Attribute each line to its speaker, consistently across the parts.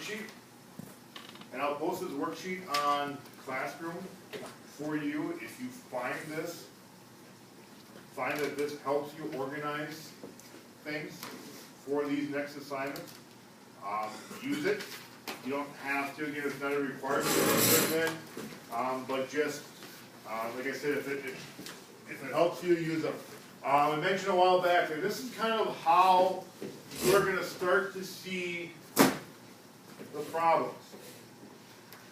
Speaker 1: worksheet, and I'll post this worksheet on Classroom for you if you find that this helps you organize things for these next assignments. Use it. You don't have to, again, it's not a requirement, but just, like I said, if it helps you, use them. I mentioned a while back that this is kind of how we're going to start to see the problems.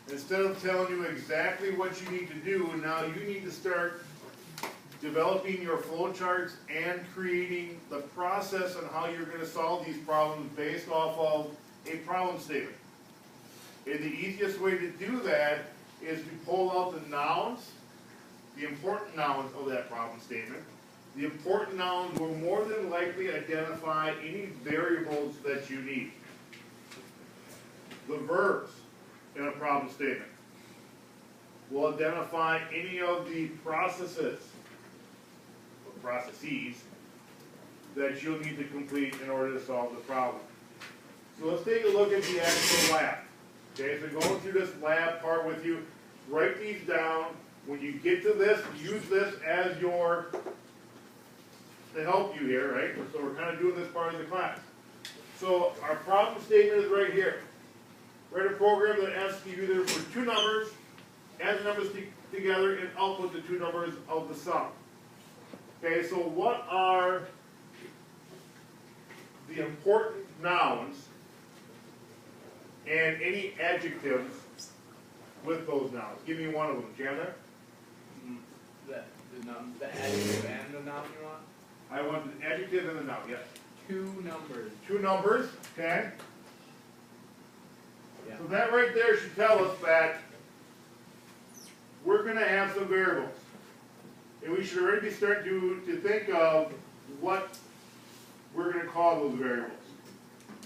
Speaker 1: Instead of telling you exactly what you need to do, now you need to start developing your flowcharts and creating the process on how you're going to solve these problems based off of a problem statement. And the easiest way to do that is to pull out the nouns, the important nouns of that problem statement. The important nouns will more than likely identify any variables that you need. The verbs in a problem statement will identify any of the processes that you'll need to complete in order to solve the problem. So let's take a look at the actual lab. Okay, so going through this lab part with you, write these down. When you get to this, use this as to help you here, right? So we're kind of doing this part of the class. So our problem statement is right here. Write a program that asks you either for two numbers, add the numbers together, and output the two numbers of the sum. Okay, so what are the important nouns and any adjectives with those nouns? Give me one of them, Chandler.
Speaker 2: The adjective and the noun you want?
Speaker 1: I want the adjective and the noun, yes.
Speaker 2: Two numbers.
Speaker 1: Two numbers, okay?
Speaker 2: Yeah.
Speaker 1: So that right there should tell us that we're going to have some variables. And we should already be starting to think of what we're going to call those variables.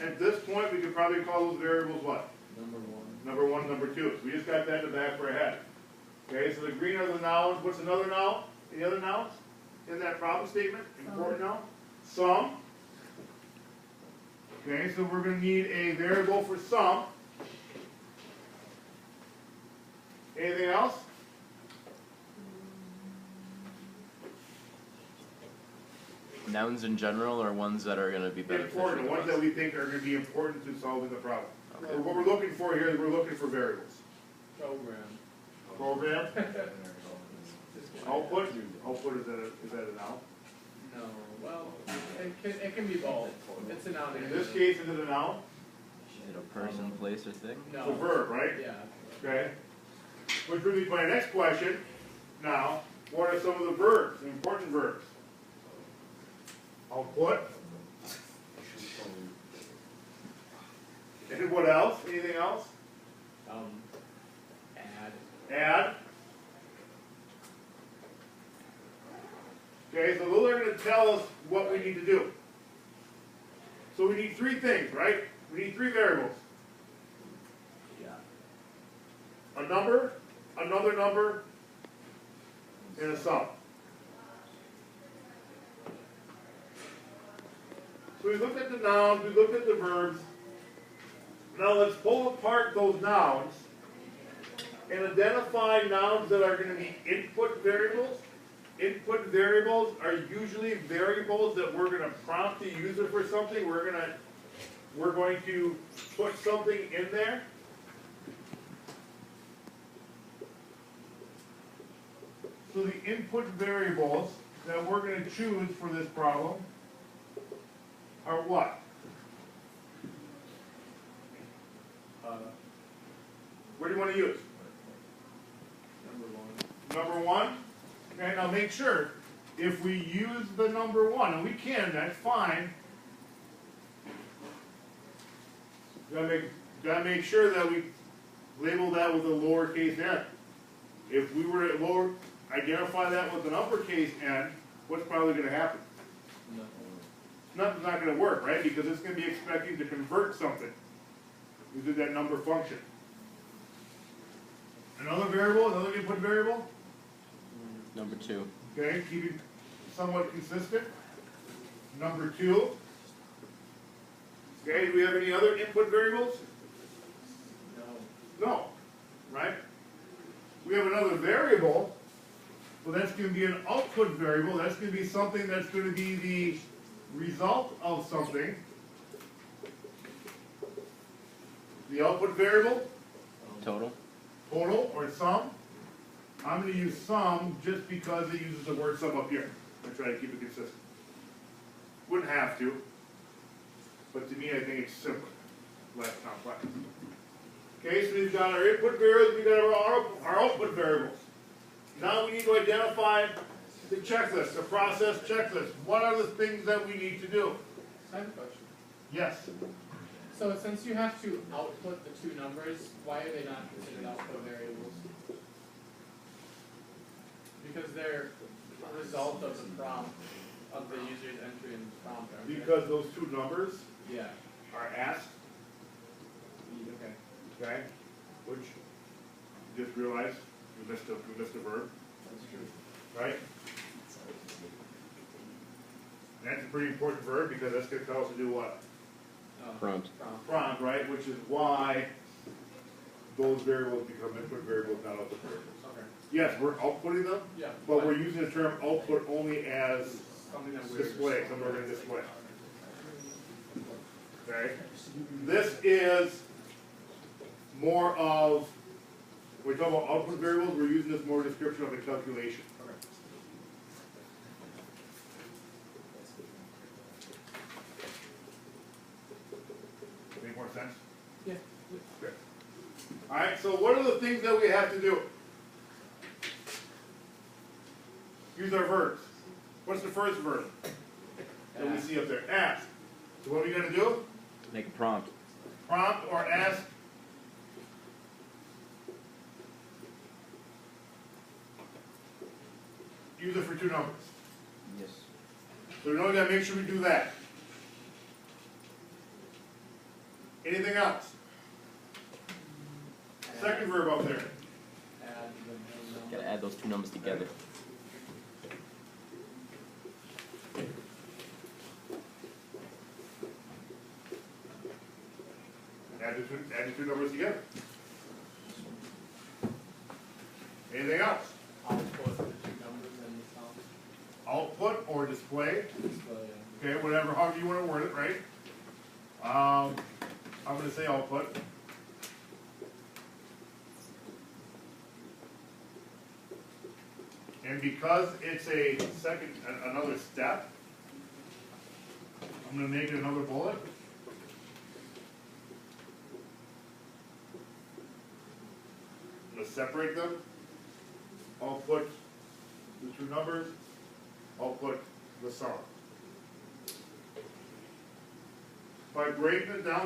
Speaker 1: At this point, we could probably call those variables what?
Speaker 2: Number one.
Speaker 1: Number one, number two. So we just got that in the back of our head. Okay, so the green are the nouns. What's another noun? Any other nouns in that problem statement? Important noun? Sum. Okay, so we're going to need a variable for sum. Anything else?
Speaker 3: Nouns in general, or ones that are going to be beneficial?
Speaker 1: Important, ones that we think are going to be important to solving the problem.
Speaker 3: Okay.
Speaker 1: So what we're looking for here is we're looking for variables.
Speaker 2: Program.
Speaker 1: Program. Output. Output, is that a noun?
Speaker 2: No. Well, it can be both. It's a noun.
Speaker 1: In this case, is it a noun?
Speaker 3: Is it a person, place, or thing?
Speaker 2: No.
Speaker 1: It's a verb, right?
Speaker 2: Yeah.
Speaker 1: Okay. Which brings me to my next question. Now, what are some of the verbs, the important verbs? Output. And what else? Anything else?
Speaker 2: Add.
Speaker 1: Add. Okay, so those are going to tell us what we need to do. So we need three things, right? We need three variables.
Speaker 2: Yeah.
Speaker 1: A number, another number, and a sum. So we looked at the nouns, we looked at the verbs. Now let's pull apart those nouns and identify nouns that are going to be input variables. Input variables are usually variables that we're going to prompt the user for something. We're going to put something in there. So the input variables that we're going to choose for this problem are what? What do you want to use? Number one. Okay, now make sure, if we use the number one, and we can, that's fine. Gotta make sure that we label that with a lowercase n. If we were to identify that with an uppercase n, what's probably going to happen? Nothing's not going to work, right? Because it's going to be expecting to convert something using that number function. Another variable, another input variable?
Speaker 3: Number two.
Speaker 1: Okay, keep it somewhat consistent. Number two. Okay, do we have any other input variables? we have another variable, well, that's gonna be an output variable, that's gonna be something that's gonna be the result of something. The output variable,
Speaker 3: Total.
Speaker 1: total or sum. I'm gonna use sum just because it uses the word sum up here. I try to keep it consistent. Wouldn't have to, but to me I think it's simpler, less complex. Okay, so we've got our input variables, we've got our output variables. Now we need to identify the checklist, the process checklist. What are the things that we need to do?
Speaker 2: I have a question.
Speaker 1: Yes.
Speaker 2: So since you have to output the two numbers, why are they not considered output variables? Because they're a result of the prompt, of the user's entry in the prompt, aren't they?
Speaker 1: Because those two numbers
Speaker 2: Yeah,
Speaker 1: are asked,
Speaker 2: okay.
Speaker 1: okay, which you just realized we missed a verb,
Speaker 2: That's true.
Speaker 1: right? And that's a pretty important verb because that's going to tell us to do what?
Speaker 3: Prompt.
Speaker 1: Prompt, right? Which is why those variables become input variables, not output variables.
Speaker 2: Okay.
Speaker 1: Yes, we're outputting them,
Speaker 2: Yeah.
Speaker 1: but we're using the term output only as
Speaker 2: Something that we're
Speaker 1: display, something we're going to display. Okay? This is more of, when we talk about output variables, we're using this more description of a calculation.
Speaker 2: Okay.
Speaker 1: Make more sense?
Speaker 2: Yeah.
Speaker 1: Okay. Alright, so what are the things that we have to do? Use our verbs. What's the first verb that we see up there? Ask. So what are we going to do?
Speaker 3: Make a prompt.
Speaker 1: Prompt or ask. Use it for two numbers.
Speaker 3: Yes.
Speaker 1: So we know we gotta make sure we do that. Anything else? Second verb up there.
Speaker 2: Add the number.
Speaker 3: Gotta add those two numbers together.
Speaker 1: Add the two numbers together. Anything else?
Speaker 2: Output the two numbers and the sum.
Speaker 1: Output or display.
Speaker 2: Display.
Speaker 1: Okay, whatever, however you want to word it, right? I'm gonna say output. And because it's a second, another step, I'm gonna make it another bullet. I'm gonna separate them. Output the two numbers, output the sum. By breaking it down